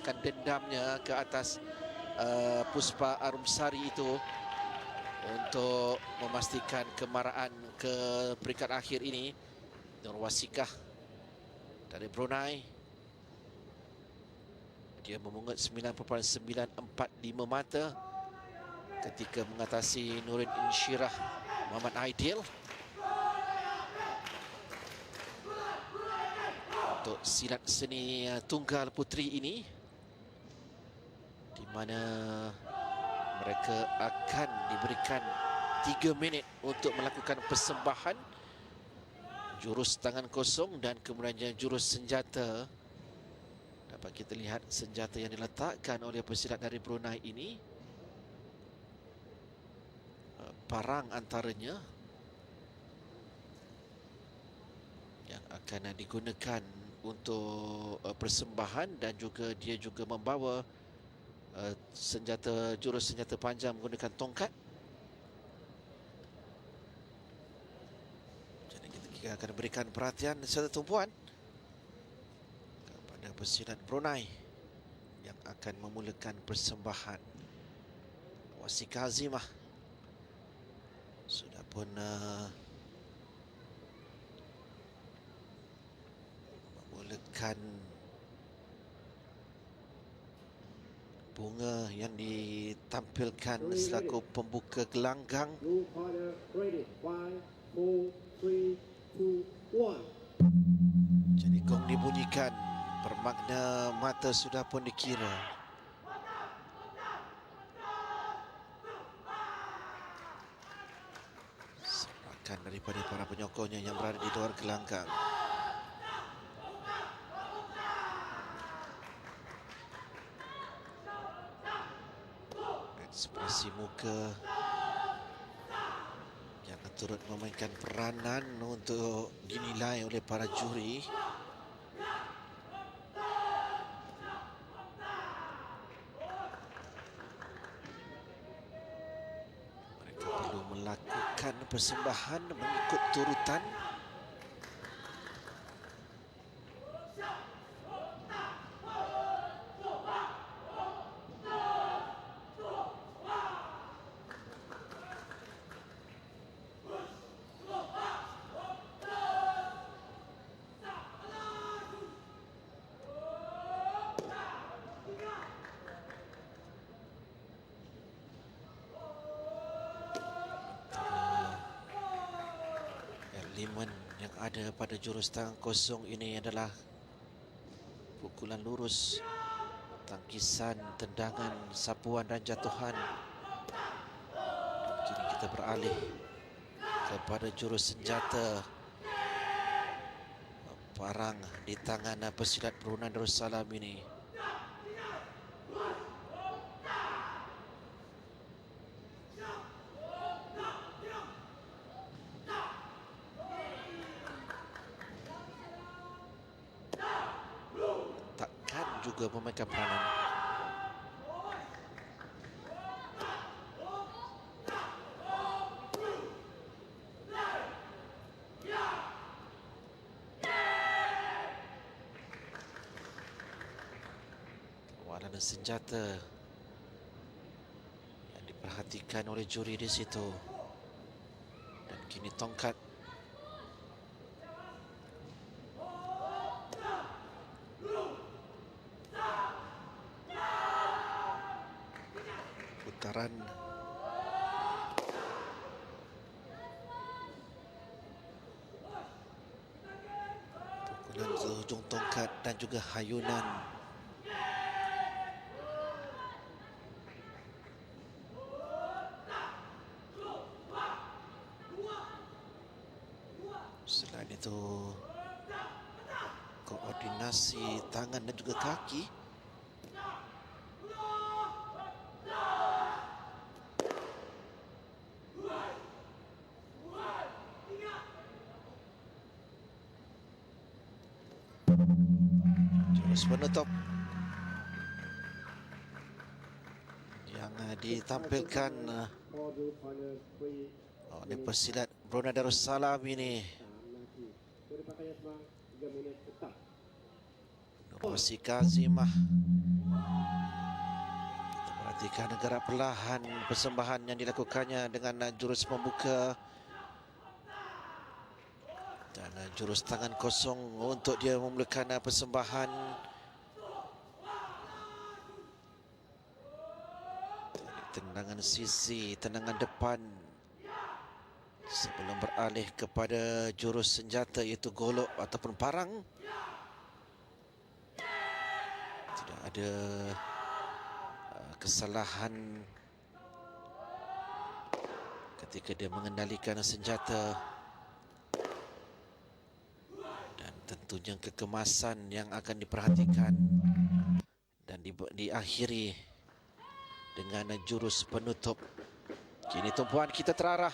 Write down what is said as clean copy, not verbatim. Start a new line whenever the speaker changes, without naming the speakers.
melampiaskan dendamnya ke atas Puspa Arumsari itu untuk memastikan kemarahan ke peringkat akhir ini. Nur Wasikah dari Brunei, dia memungut 9.945 mata ketika mengatasi Nurin Insyirah Muhammad Aidil. Untuk silat seni tunggal puteri ini, di mana mereka akan diberikan 3 minit untuk melakukan persembahan jurus tangan kosong dan kemudiannya jurus senjata. Dapat kita lihat senjata yang diletakkan oleh pesilat dari Brunei ini, parang antaranya yang akan digunakan untuk persembahan, dan juga dia juga membawa jurus senjata panjang menggunakan tongkat. Jadi kita akan berikan perhatian serta tumpuan kepada pesilat Brunei yang akan memulakan persembahan. Wasikah Azimah sudah pun memulakan bunga yang ditampilkan selaku pembuka gelanggang. Jadi gong dibunyikan, bermakna mata sudah pun dikira. Serakan daripada para penyokongnya yang berada di luar gelanggang. Ekspresi muka yang turut memainkan peranan untuk dinilai oleh para juri. Mereka perlu melakukan persembahan mengikut turutan. Elemen yang ada pada jurus tangan kosong ini adalah pukulan lurus, tangkisan, tendangan, sapuan dan jatuhan. Dan kini kita beralih kepada jurus senjata, parang di tangan pesilat Brunei Darussalam ini. Takkan juga memainkan peranan. Warna senjata yang diperhatikan oleh juri di situ. Dan kini tongkat. Putaran pukulan ke hujung tongkat dan juga hayunan. Selain itu, koordinasi tangan dan juga kaki. Jurus penutup yang ditampilkan oleh pesilat Brunei Darussalam ini, Nur Wasikah Azimah, Ketika negara perlahan persembahan yang dilakukannya dengan jurus pembuka dan jurus tangan kosong untuk dia memulakan persembahan. Tendangan sisi, tendangan depan sebelum beralih kepada jurus senjata iaitu golok ataupun parang. Tidak ada kesalahan ketika dia mengendalikan senjata, dan tentunya kekemasan yang akan diperhatikan dan diakhiri dengan jurus penutup. Kini tumpuan kita terarah